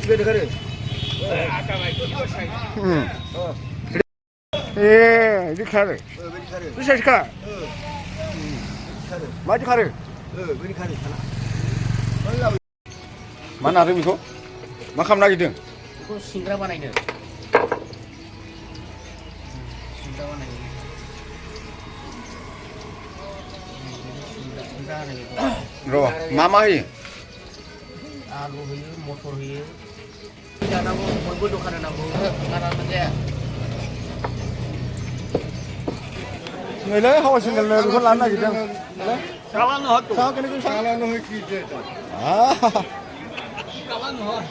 집에 가래. 예, 이렇게 하래. 메디카래. 두샷이 가. 메디카래. 맞지 가래. 메디카래 하나. Mana ada Miko? Makam lagi deng. Itu singra mana ini? Singra mana ini? Singra ini. Ro, mama hi. Alu hi, motor hi. Tidak nabu, bolu dokan nabu. Karena saja. Người lấy hoa sinh người con làm này gì đâu. Kalan hot. Sao cái này cũng sao? Kalan hot ki je. À. Kalan hot.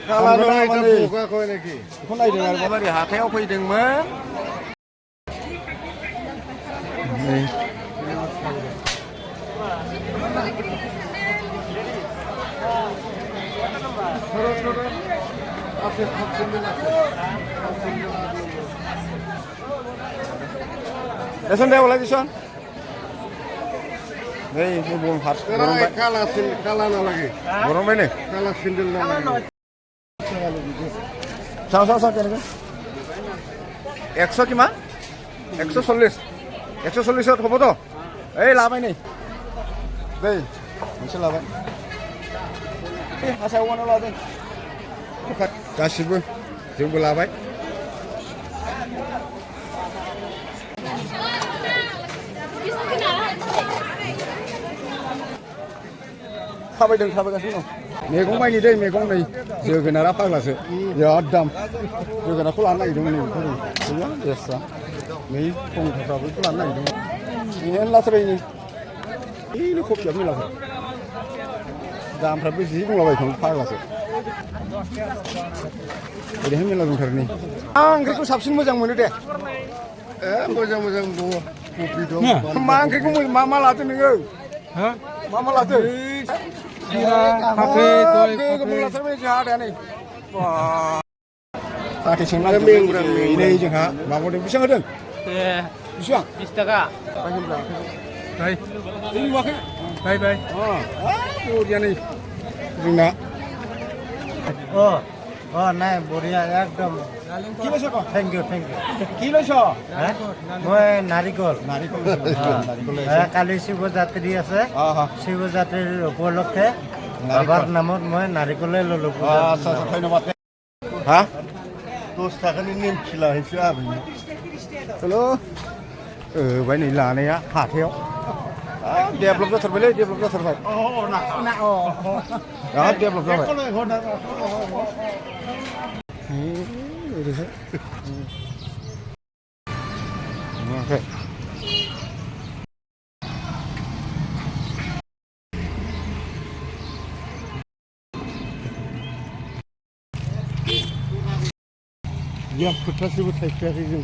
Kalan hot mà đi. Buka kau lagi. Con này đừng có mà đi hạ theo quy định mà. Này. Leson đeo lại Leson. Đây, ini buang harus. Sekarang kalan lagi. Borong ini. Kalan sindel lagi. Sama কেনেকৈ 100 কিমান 140 140 হ'ব তো এই লাভাই নেই দেই मोनसे लाबाय हासायावनो लादों गासिबो जोंबो लाबाय थाबायगासिनो दं मैगं बायनि दै मैगं नै जोगोनारा फाग्लासो बिराद दाम जोगोनारखौ लानो नागिरदोंमोन नै बेखौ गैया देस्रा नै टमेट'फ्राबो बेखौ लानो नागिरदोंमोन मेरलाथारैनो बेनो कफिया मेरलाथार दामफ्राबो जि बुंलाबायखायो फाग्लासो ओरैहाय मेरला दंथारो नै आं ओंख्रिखौ साबसिन मोजां मोनो दे मोजां दङ कफि दं मा ओंख्रिखौ मा लादों नोङो मा लादों फाफे गय लाथारबाय जोंहा आदाया नै जाहाथे सोंनानै नै जोंहा माबादों बेसेबां होदों बेसेबां 20 taga. बाय नुवाखै बाय बरिया नै जोंना নাই বঢ়িয়া একদম কি লৈছ থেংক ইউ কি লৈছ মই নাৰিকল নাৰিকল কালি শিৱযাত্ৰী আছে শিৱযাত্ৰীৰ উপলক্ষে বাবার নামত মই নাৰিকলে ললো আচ্ছা ধন্যবাদ হা 10 थाखानि नेमखिला हैसो आबैनो हेल' बाय नै लानाया हाथायाव डेभलप जाथारबायलै डेभलप जाथारबाय डेभलप जाबाय ओरैहाय या फोथासेबो थायखायाखै जों